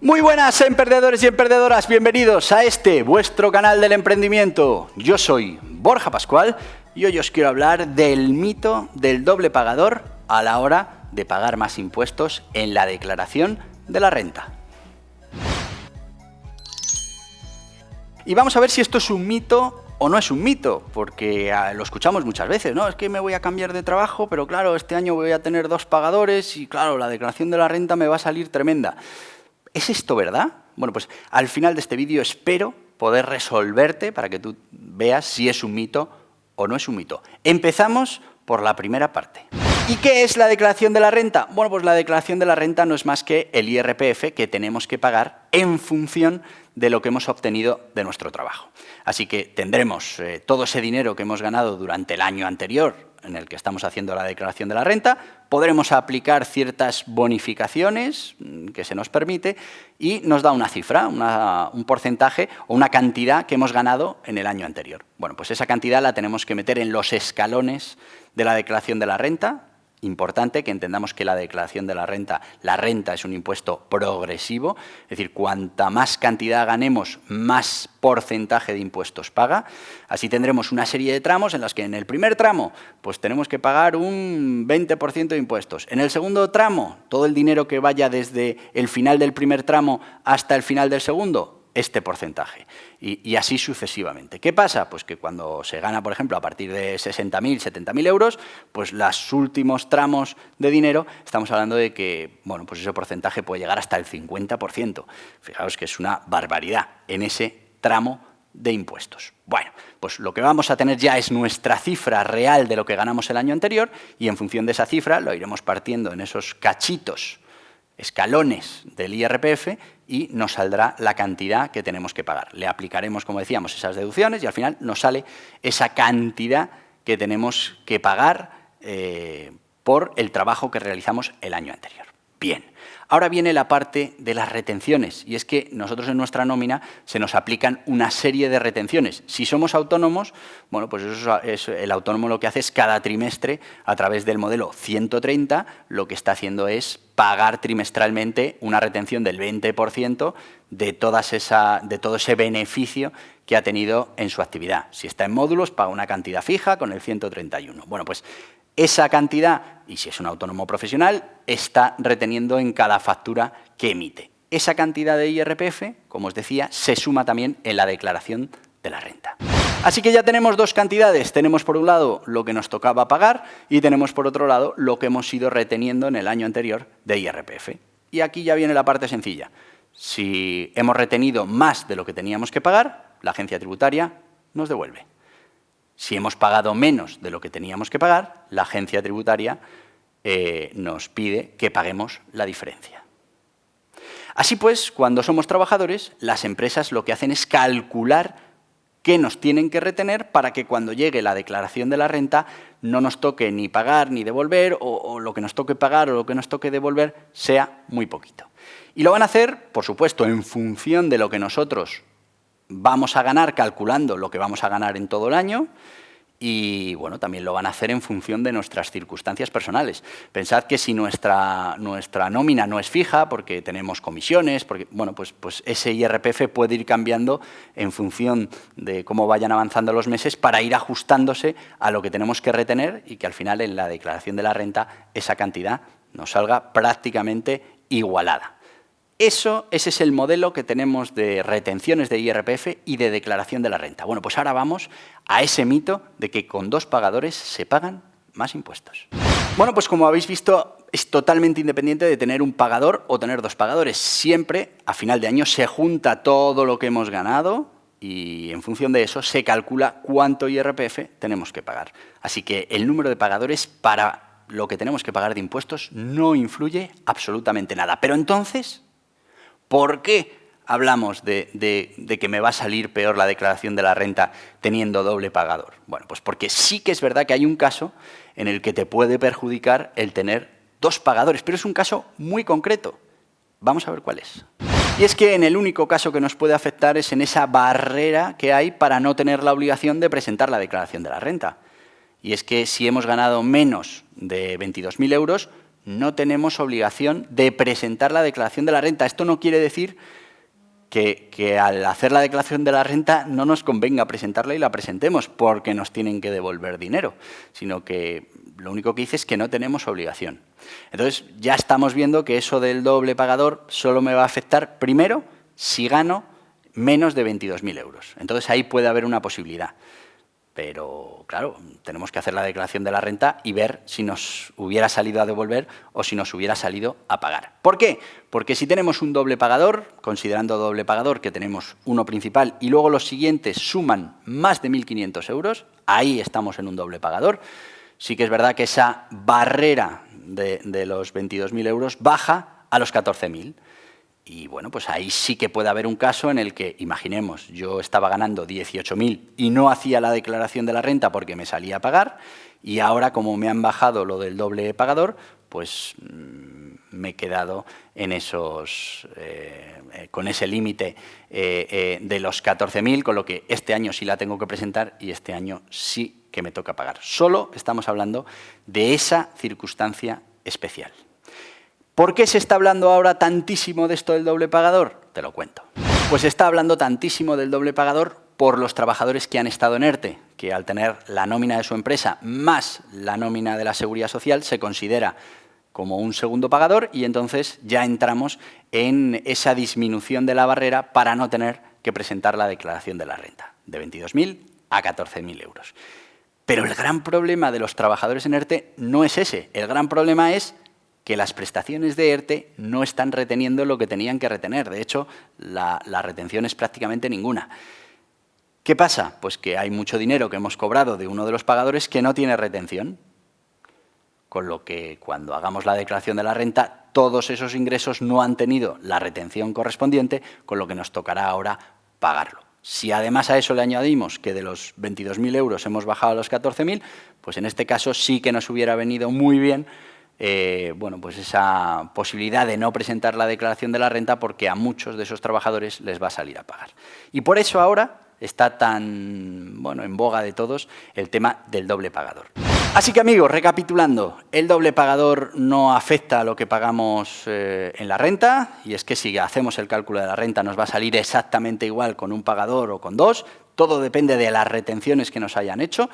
Muy buenas, emprendedores y emprendedoras, bienvenidos a este, vuestro canal del emprendimiento. Yo soy Borja Pascual y hoy os quiero hablar del mito del doble pagador a la hora de pagar más impuestos en la declaración de la renta. Y vamos a ver si esto es un mito o no es un mito, porque lo escuchamos muchas veces, ¿no? Es que me voy a cambiar de trabajo, pero claro, este año voy a tener 2 pagadores y claro, la declaración de la renta me va a salir tremenda. ¿Es esto verdad? Bueno, pues al final de este vídeo espero poder resolverte para que tú veas si es un mito o no es un mito. Empezamos por la primera parte. ¿Y qué es la declaración de la renta? Bueno, pues la declaración de la renta no es más que el IRPF que tenemos que pagar en función de lo que hemos obtenido de nuestro trabajo. Así que tendremos todo ese dinero que hemos ganado durante el año anterior en el que estamos haciendo la declaración de la renta, podremos aplicar ciertas bonificaciones que se nos permite y nos da una cifra, un porcentaje o una cantidad que hemos ganado en el año anterior. Bueno, pues esa cantidad la tenemos que meter en los escalones de la declaración de la renta. Importante que entendamos que la declaración de la renta es un impuesto progresivo, es decir, cuanta más cantidad ganemos, más porcentaje de impuestos paga. Así tendremos una serie de tramos en las que en el primer tramo pues tenemos que pagar un 20% de impuestos. En el segundo tramo, todo el dinero que vaya desde el final del primer tramo hasta el final del segundo, este porcentaje. Y así sucesivamente. ¿Qué pasa? Pues que cuando se gana, por ejemplo, a partir de 60.000, 70.000 euros, pues los últimos tramos de dinero, estamos hablando de que, bueno, pues ese porcentaje puede llegar hasta el 50%. Fijaos que es una barbaridad en ese tramo de impuestos. Bueno, pues lo que vamos a tener ya es nuestra cifra real de lo que ganamos el año anterior y en función de esa cifra lo iremos partiendo en esos cachitos, escalones del IRPF y nos saldrá la cantidad que tenemos que pagar. Le aplicaremos, como decíamos, esas deducciones y al final nos sale esa cantidad que tenemos que pagar por el trabajo que realizamos el año anterior. Bien, ahora viene la parte de las retenciones y es que nosotros en nuestra nómina se nos aplican una serie de retenciones. Si somos autónomos, bueno, pues el autónomo lo que hace es cada trimestre a través del modelo 130 lo que está haciendo es pagar trimestralmente una retención del 20% de todo ese beneficio que ha tenido en su actividad. Si está en módulos, paga una cantidad fija con el 131. Bueno, pues esa cantidad, y si es un autónomo profesional, está reteniendo en cada factura que emite. Esa cantidad de IRPF, como os decía, se suma también en la declaración de la renta. Así que ya tenemos dos cantidades. Tenemos por un lado lo que nos tocaba pagar y tenemos por otro lado lo que hemos ido reteniendo en el año anterior de IRPF. Y aquí ya viene la parte sencilla. Si hemos retenido más de lo que teníamos que pagar, la agencia tributaria nos devuelve. Si hemos pagado menos de lo que teníamos que pagar, la agencia tributaria nos pide que paguemos la diferencia. Así pues, cuando somos trabajadores, las empresas lo que hacen es calcular qué nos tienen que retener para que cuando llegue la declaración de la renta no nos toque ni pagar ni devolver o lo que nos toque pagar o lo que nos toque devolver sea muy poquito. Y lo van a hacer, por supuesto, en función de lo que nosotros vamos a ganar calculando lo que vamos a ganar en todo el año y bueno, también lo van a hacer en función de nuestras circunstancias personales. Pensad que si nuestra nómina no es fija porque tenemos comisiones, porque bueno, pues ese IRPF puede ir cambiando en función de cómo vayan avanzando los meses para ir ajustándose a lo que tenemos que retener y que al final en la declaración de la renta esa cantidad nos salga prácticamente igualada. Ese es el modelo que tenemos de retenciones de IRPF y de declaración de la renta. Bueno, pues ahora vamos a ese mito de que con 2 pagadores se pagan más impuestos. Bueno, pues como habéis visto, es totalmente independiente de tener un pagador o tener 2 pagadores. Siempre, a final de año, se junta todo lo que hemos ganado y en función de eso se calcula cuánto IRPF tenemos que pagar. Así que el número de pagadores para lo que tenemos que pagar de impuestos no influye absolutamente nada. Pero entonces, ¿por qué hablamos de que me va a salir peor la declaración de la renta teniendo doble pagador? Bueno, pues porque sí que es verdad que hay un caso en el que te puede perjudicar el tener 2 pagadores, pero es un caso muy concreto. Vamos a ver cuál es. Y es que en el único caso que nos puede afectar es en esa barrera que hay para no tener la obligación de presentar la declaración de la renta. Y es que si hemos ganado menos de 22.000 euros, no tenemos obligación de presentar la declaración de la renta. Esto no quiere decir que al hacer la declaración de la renta no nos convenga presentarla y la presentemos porque nos tienen que devolver dinero, sino que lo único que dice es que no tenemos obligación. Entonces, ya estamos viendo que eso del doble pagador solo me va a afectar, primero, si gano menos de 22.000 euros. Entonces, ahí puede haber una posibilidad. Pero, claro, tenemos que hacer la declaración de la renta y ver si nos hubiera salido a devolver o si nos hubiera salido a pagar. ¿Por qué? Porque si tenemos un doble pagador, considerando doble pagador que tenemos uno principal y luego los siguientes suman más de 1.500 euros, ahí estamos en un doble pagador. Sí que es verdad que esa barrera de los 22.000 euros baja a los 14.000. Y bueno, pues ahí sí que puede haber un caso en el que, imaginemos, yo estaba ganando 18.000 y no hacía la declaración de la renta porque me salía a pagar, y ahora, como me han bajado lo del doble pagador, pues me he quedado en esos, con ese límite de los 14.000, con lo que este año sí la tengo que presentar y este año sí que me toca pagar. Solo estamos hablando de esa circunstancia especial. ¿Por qué se está hablando ahora tantísimo de esto del doble pagador? Te lo cuento. Pues se está hablando tantísimo del doble pagador por los trabajadores que han estado en ERTE, que al tener la nómina de su empresa más la nómina de la Seguridad Social se considera como un segundo pagador y entonces ya entramos en esa disminución de la barrera para no tener que presentar la declaración de la renta, de 22.000 a 14.000 euros. Pero el gran problema de los trabajadores en ERTE no es ese. El gran problema es que las prestaciones de ERTE no están reteniendo lo que tenían que retener. De hecho, la retención es prácticamente ninguna. ¿Qué pasa? Pues que hay mucho dinero que hemos cobrado de uno de los pagadores que no tiene retención. Con lo que cuando hagamos la declaración de la renta, todos esos ingresos no han tenido la retención correspondiente, con lo que nos tocará ahora pagarlo. Si además a eso le añadimos que de los 22.000 euros hemos bajado a los 14.000, pues en este caso sí que nos hubiera venido muy bien bueno, pues esa posibilidad de no presentar la declaración de la renta porque a muchos de esos trabajadores les va a salir a pagar. Y por eso ahora está tan en boga de todos el tema del doble pagador. Así que amigos, recapitulando, el doble pagador no afecta a lo que pagamos en la renta, y es que si hacemos el cálculo de la renta nos va a salir exactamente igual con un pagador o con dos, todo depende de las retenciones que nos hayan hecho.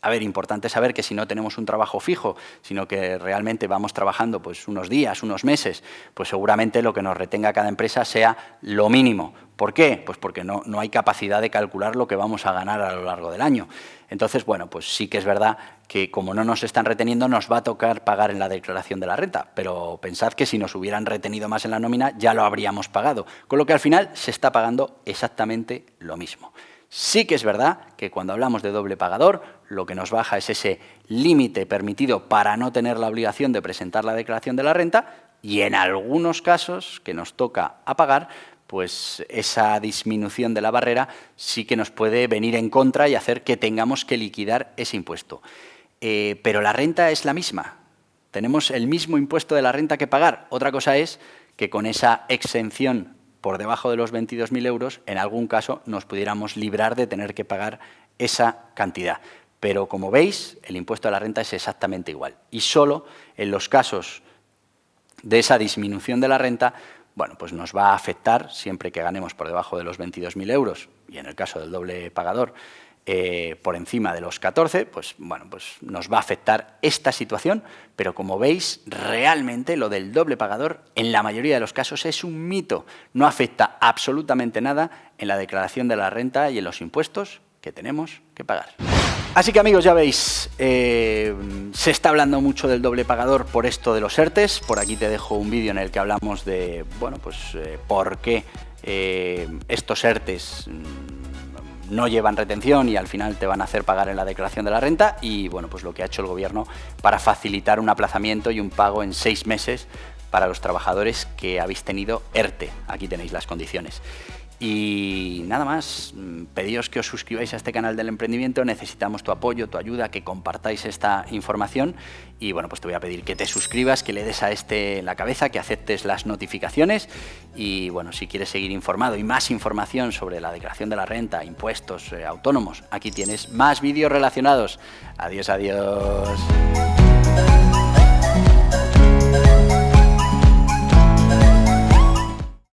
A ver, importante saber que si no tenemos un trabajo fijo, sino que realmente vamos trabajando pues unos días, unos meses, pues seguramente lo que nos retenga cada empresa sea lo mínimo. ¿Por qué? Pues porque no hay capacidad de calcular lo que vamos a ganar a lo largo del año. Entonces, bueno, pues sí que es verdad que como no nos están reteniendo, nos va a tocar pagar en la declaración de la renta. Pero pensad que si nos hubieran retenido más en la nómina, ya lo habríamos pagado. Con lo que al final se está pagando exactamente lo mismo. Sí que es verdad que cuando hablamos de doble pagador, lo que nos baja es ese límite permitido para no tener la obligación de presentar la declaración de la renta y en algunos casos que nos toca a pagar, pues esa disminución de la barrera sí que nos puede venir en contra y hacer que tengamos que liquidar ese impuesto. Pero la renta es la misma. Tenemos el mismo impuesto de la renta que pagar. Otra cosa es que con esa exención por debajo de los 22.000 euros, en algún caso nos pudiéramos librar de tener que pagar esa cantidad. Pero como veis, el impuesto a la renta es exactamente igual. Y solo en los casos de esa disminución de la renta, bueno, pues nos va a afectar siempre que ganemos por debajo de los 22.000 euros, y en el caso del doble pagador, por encima de los 14, pues bueno, pues nos va a afectar esta situación, pero como veis, realmente lo del doble pagador en la mayoría de los casos es un mito. No afecta absolutamente nada en la declaración de la renta y en los impuestos que tenemos que pagar. Así que amigos, ya veis, se está hablando mucho del doble pagador por esto de los ERTEs. Por aquí te dejo un vídeo en el que hablamos de, bueno, pues por qué estos ERTEs no llevan retención y al final te van a hacer pagar en la declaración de la renta y bueno, pues lo que ha hecho el gobierno para facilitar un aplazamiento y un pago en 6 meses para los trabajadores que habéis tenido ERTE. Aquí tenéis las condiciones. Y nada más, pediros que os suscribáis a este canal del emprendimiento, necesitamos tu apoyo, tu ayuda, que compartáis esta información y bueno, pues te voy a pedir que te suscribas, que le des a la cabeza, que aceptes las notificaciones y bueno, si quieres seguir informado y más información sobre la declaración de la renta, impuestos, autónomos, aquí tienes más vídeos relacionados. Adiós, adiós.